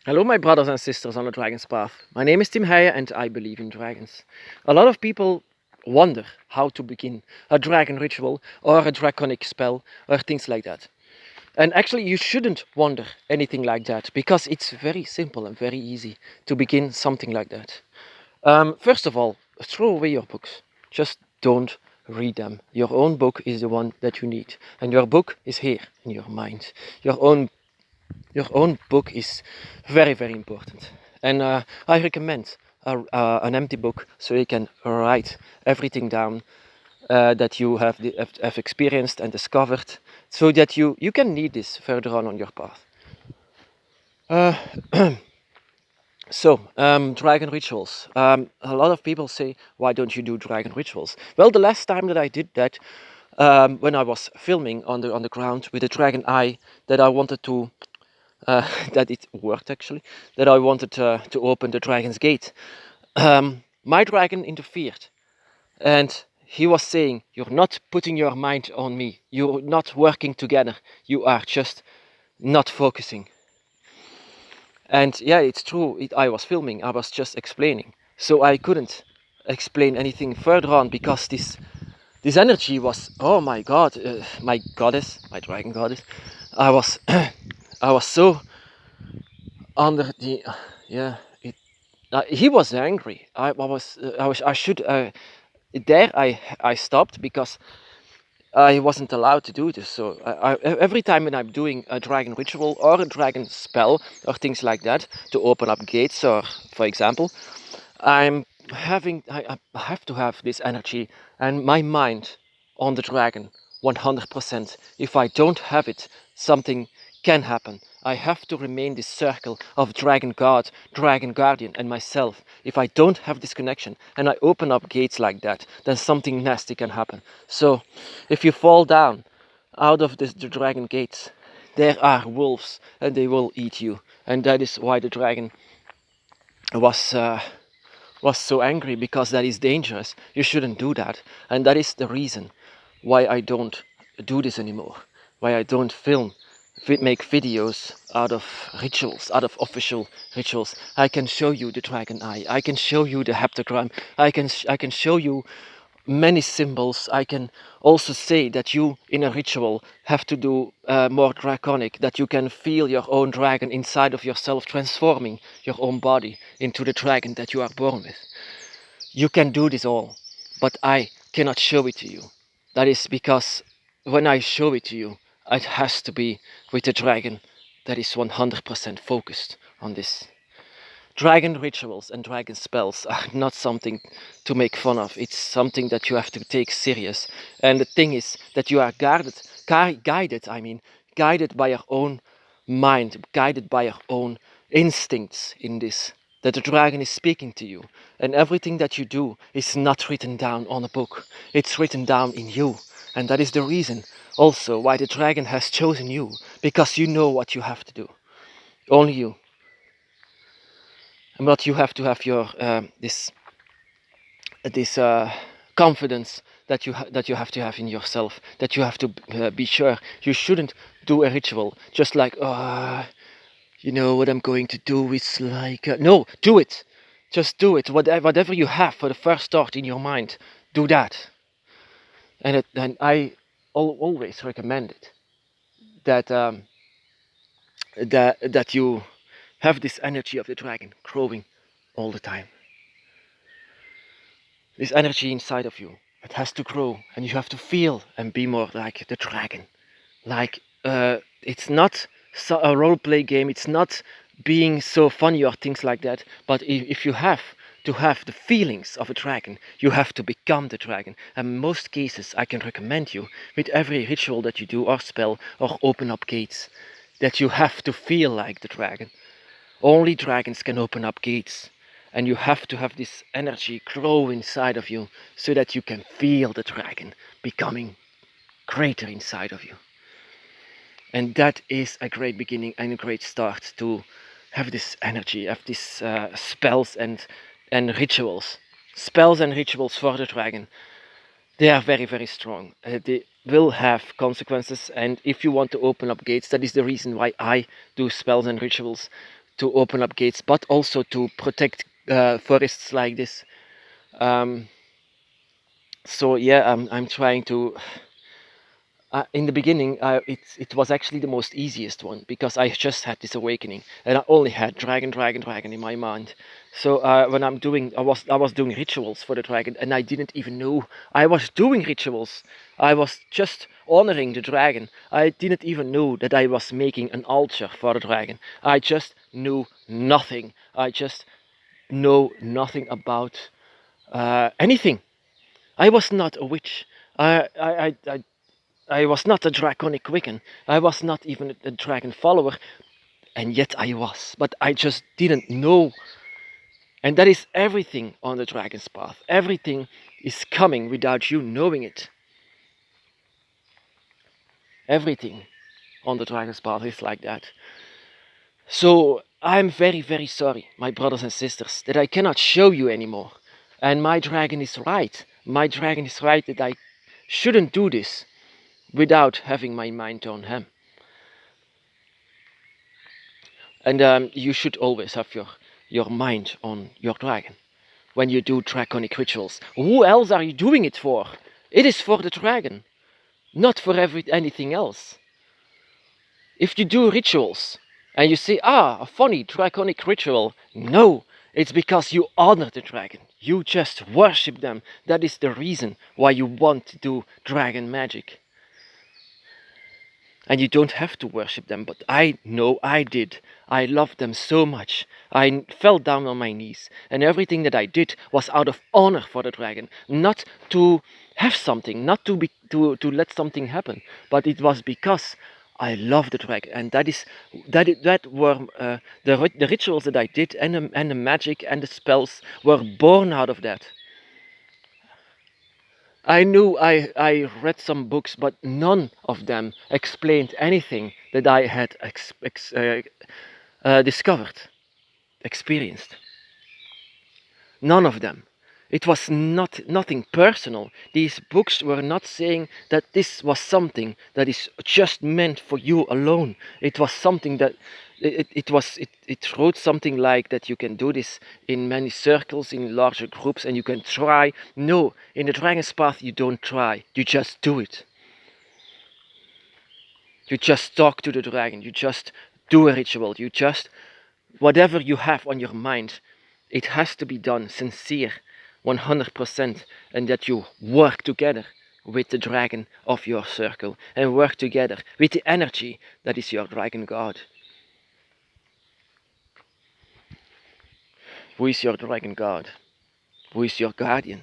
Hello, my brothers and sisters on the Dragon's Path. My name is Tim Heijen and I believe in dragons. A lot of people wonder how to begin a dragon ritual or a draconic spell or things like that. And actually, you shouldn't wonder anything like that because it's very simple and very easy to begin something like that. First of all, throw away your books. Just don't read them. Your own book is the one that you need, and your book is here in your mind. Your own book is very, very important. And I recommend an empty book so you can write everything down that you have experienced and discovered, so that you can need this further on your path. Dragon rituals. A lot of people say, why don't you do dragon rituals? Well, the last time that I did that, when I was filming on the ground with a dragon eye, that I wanted to that it worked actually, that I wanted to open the dragon's gate. My dragon interfered and he was saying, "You're not putting your mind on me, you're not working together, you are just not focusing." And yeah, it's true, I was filming, I was just explaining. So I couldn't explain anything further on because this energy was, oh my god, my goddess, my dragon goddess. I was I was so under the yeah it, he was angry. I should there I stopped because I wasn't allowed to do this. So every time when I'm doing a dragon ritual or a dragon spell or things like that to open up gates, or for example, I have to have this energy and my mind on the dragon 100%. If I don't have it, something can happen. I have to remain this circle of dragon god, dragon guardian, and myself. If I don't have this connection and I open up gates like that, then something nasty can happen. So, if you fall down out of the dragon gates, there are wolves and they will eat you. And that is why the dragon was so angry, because that is dangerous. You shouldn't do that. And that is the reason why I don't do this anymore. Why I don't make videos out of rituals, out of official rituals. I can show you the dragon eye. I can show you the heptagram. I can show you many symbols. I can also say that you in a ritual have to do more draconic, that you can feel your own dragon inside of yourself transforming your own body into the dragon that you are born with. You can do this all, but I cannot show it to you. That is because when I show it to you, it has to be with a dragon that is 100% focused on this. Dragon rituals and dragon spells are not something to make fun of. It's something that you have to take serious. And the thing is that you are guided by your own mind, guided by your own instincts in this. That the dragon is speaking to you. And everything that you do is not written down on a book. It's written down in you. And that is the reason also why the dragon has chosen you. Because you know what you have to do. Only you. But you have to have your this confidence that you have to have in yourself. That you have to be sure. You shouldn't do a ritual just like, you know what I'm going to do is like, no, do it. Just do it. Whatever you have for the first thought in your mind, do that. And I always recommend it, that that you have this energy of the dragon growing all the time. This energy inside of you, it has to grow, and you have to feel and be more like the dragon. Like it's not a role play game. It's not being so funny or things like that. But if you have to have the feelings of a dragon, you have to become the dragon. And in most cases, I can recommend you with every ritual that you do or spell or open up gates, that you have to feel like the dragon. Only dragons can open up gates. And you have to have this energy grow inside of you so that you can feel the dragon becoming greater inside of you. And that is a great beginning and a great start to have this energy, have these spells and rituals. Spells and rituals for the dragon. They are very, very strong. They will have consequences. And if you want to open up gates, that is the reason why I do spells and rituals, to open up gates, but also to protect forests like this. Um, so yeah, I'm trying to. In the beginning, it was actually the most easiest one because I just had this awakening and I only had dragon, dragon, dragon in my mind. So when I was doing rituals for the dragon and I didn't even know I was doing rituals. I was just honoring the dragon. I didn't even know that I was making an altar for the dragon. I just knew nothing. I just know nothing about anything. I was not a witch. I was not a draconic Wiccan. I was not even a dragon follower, and yet I was. But I just didn't know. And that is everything on the dragon's path. Everything is coming without you knowing it. Everything on the dragon's path is like that. So I'm very, very sorry, my brothers and sisters, that I cannot show you anymore. And my dragon is right. My dragon is right that I shouldn't do this without having my mind on him. And you should always have your mind on your dragon when you do draconic rituals. Who else are you doing it for? It is for the dragon, not for anything else. If you do rituals and you say, a funny draconic ritual, no, it's because you honor the dragon. You just worship them. That is the reason why you want to do dragon magic. And you don't have to worship them, but I know I did. I loved them so much. I fell down on my knees, and everything that I did was out of honor for the dragon, not to have something, not to let something happen, but it was because I love the dragon, and that were the rituals that I did, and the magic and the spells were born out of that. I knew I read some books, but none of them explained anything that I had discovered, experienced. None of them. It was nothing personal. These books were not saying that this was something that is just meant for you alone. It was something that it wrote something like that you can do this in many circles, in larger groups, and you can try. No, in the Dragon's Path you don't try. You just do it. You just talk to the dragon. You just do a ritual. You just whatever you have on your mind, it has to be done sincere, 100%, and that you work together with the dragon of your circle and work together with the energy that is your dragon god. Who is your dragon god? Who is your guardian?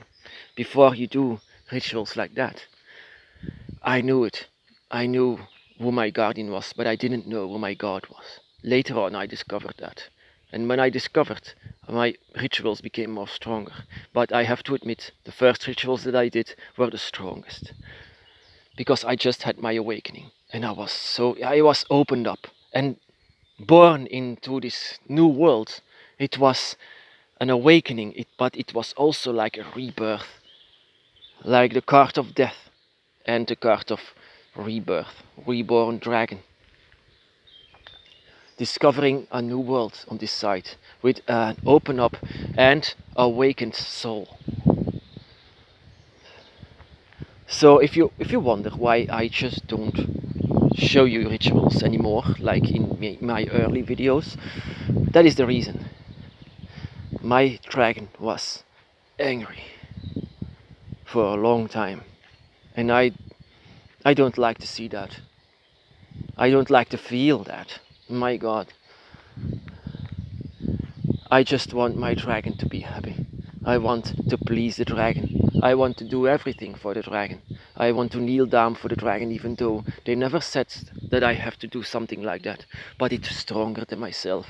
Before you do rituals like that, I knew it. I knew who my guardian was, but I didn't know who my god was. Later on, I discovered that. And when I discovered, my rituals became more stronger. But I have to admit, the first rituals that I did were the strongest. Because I just had my awakening. And I was opened up and born into this new world. It was an awakening, but it was also like a rebirth. Like the card of death and the card of rebirth, reborn dragon. Discovering a new world on this side with an open up and awakened soul. So if you wonder why I just don't show you rituals anymore like in my early videos, that is the reason. My dragon was angry for a long time, and I don't like to see that. I don't like to feel that. My god. I just want my dragon to be happy. I want to please the dragon. I want to do everything for the dragon. I want to kneel down for the dragon, even though they never said that I have to do something like that. But it's stronger than myself.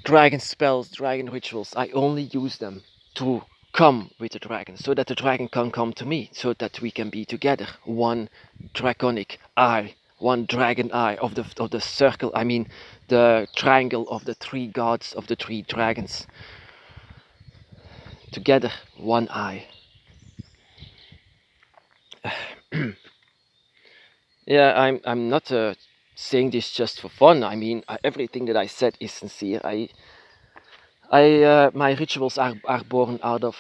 Dragon spells, dragon rituals, I only use them to come with the dragon, so that the dragon can come to me, so that we can be together. One draconic eye, one dragon eye of the circle, I mean the triangle of the three gods of the three dragons. Together, one eye. Yeah, I'm not saying this just for fun. I mean, everything that I said is sincere. My rituals are born out of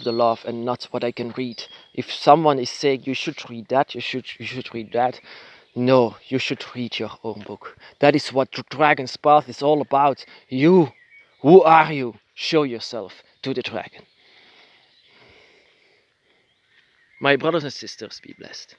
the love and not what I can read. If someone is saying you should read that, you should read that, no, you should read your own book. That is what Dragon's Path is all about. You, who are you? Show yourself to the dragon. My brothers and sisters, be blessed.